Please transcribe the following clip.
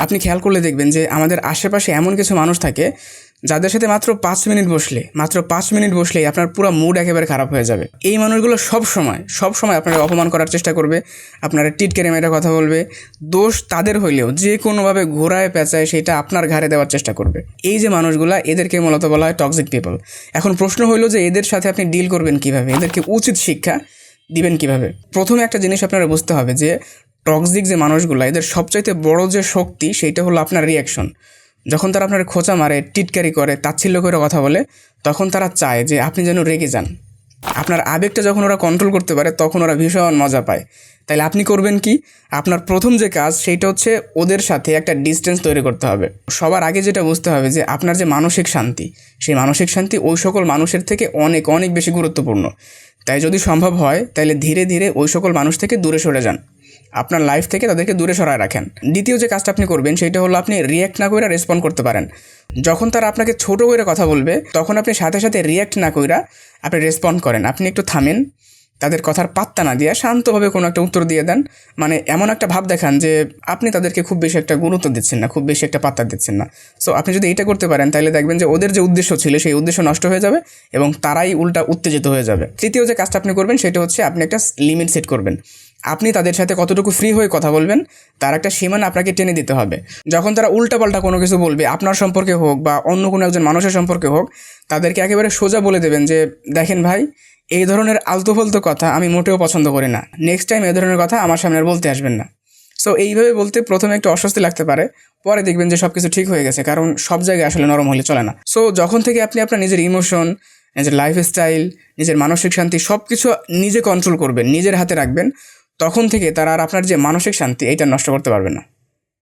আপনি খেয়াল করলে দেখবেন যে আমাদের আশেপাশে এমন কিছু মানুষ থাকে যাদের সাথে মাত্র 5 মিনিট বসলেই আপনার পুরো মুড একেবারে খারাপ হয়ে যাবে। এই মানুষগুলো সব সময় আপনারা অপমান করার চেষ্টা করবে, আপনারা টিটকারি মেরে কথা বলবে, দোষ তাদের হইলেও যে কোনোভাবে ঘোরায় পেঁচায় সেটা আপনার ঘাড়ে দেওয়ার চেষ্টা করবে। এই যে মানুষগুলা, এদেরকে মূলত বলা হয় টক্সিক পিপল। এখন প্রশ্ন হইলো যে এদের সাথে আপনি ডিল করবেন কীভাবে, এদেরকে উচিত শিক্ষা দিবেন কীভাবে। প্রথমে একটা জিনিস আপনারা বুঝতে হবে যে টক্সিক যে মানুষগুলো, এদের সবচাইতে বড় যে শক্তি সেইটা হলো আপনার রিয়াকশন। যখন তারা আপনার খোঁচা মারে, টিটকারি করে, তাচ্ছিল্য করে কথা বলে, তখন তারা চায় যে আপনি যেন রেগে যান। আপনার আবেগটা যখন ওরা কন্ট্রোল করতে পারে তখন ওরা ভীষণ মজা পায়। তাইলে আপনি করবেন কি, আপনার প্রথম যে কাজ সেইটা হচ্ছে ওদের সাথে একটা ডিস্টেন্স তৈরি করতে হবে। সবার আগে যেটা বুঝতে হবে যে আপনার যে মানসিক শান্তি, সেই মানসিক শান্তি ওই সকল মানুষের থেকে অনেক অনেক বেশি গুরুত্বপূর্ণ। তাই যদি সম্ভব হয় তাহলে ধীরে ধীরে ওই সকল মানুষ থেকে দূরে সরে যান, আপনার লাইফ থেকে তাদেরকে দূরে সরায় রাখেন। দ্বিতীয় যে কাজটা আপনি করবেন সেটা হলো আপনি রিয়্যাক্ট না করে রেসপন্ড করতে পারেন। যখন তারা আপনাকে ছোটো করে কথা বলবে তখন আপনি সাথে সাথে রিয়্যাক্ট না কইরা আপনি রেসপন্ড করেন। আপনি একটু থামেন, তাদের কথার পাত্তা না দিয়ে শান্তভাবে কোনো একটা উত্তর দিয়ে দেন। মানে এমন একটা ভাব দেখান যে আপনি তাদেরকে খুব বেশি একটা গুরুত্ব দিচ্ছেন না, খুব বেশি একটা পাত্তা দিচ্ছেন না। সো আপনি যদি এটা করতে পারেন তাহলে দেখবেন যে ওদের যে উদ্দেশ্য ছিল সেই উদ্দেশ্য নষ্ট হয়ে যাবে এবং তারাই উল্টা উত্তেজিত হয়ে যাবে। তৃতীয় যে কাজটা আপনি করবেন সেটা হচ্ছে আপনি একটা লিমিট সেট করবেন। আপনি তাদের সাথে কতটুকু ফ্রি হয়ে কথা বলবেন তার একটা সীমানা আপনাকে টেনে দিতে হবে। যখন তারা উল্টাপাল্টা কোনো কিছু বলবে, আপনার সম্পর্কে হোক বা অন্য কোনো একজন মানুষের সম্পর্কে হোক, তাদেরকে একেবারে সোজা বলে দেবেন যে দেখেন ভাই, এই ধরনের আলতু ফালতু কথা আমি মোটেও পছন্দ করি না, নেক্সট টাইম এই ধরনের কথা আমার সামনে আর বলতে আসবেন না। সো এইভাবে বলতে প্রথমে একটু অস্বস্তি লাগতে পারে, পরে দেখবেন যে সব কিছু ঠিক হয়ে গেছে, কারণ সব জায়গায় আসলে নরম হলে চলে না। সো যখন থেকে আপনি আপনার নিজের ইমোশন, নিজের লাইফস্টাইল, নিজের মানসিক শান্তি সব কিছু নিজে কন্ট্রোল করবেন, নিজের হাতে রাখবেন, তখন থেকে তারা আর আপনার যে মানসিক শান্তি এইটা নষ্ট করতে পারবে না।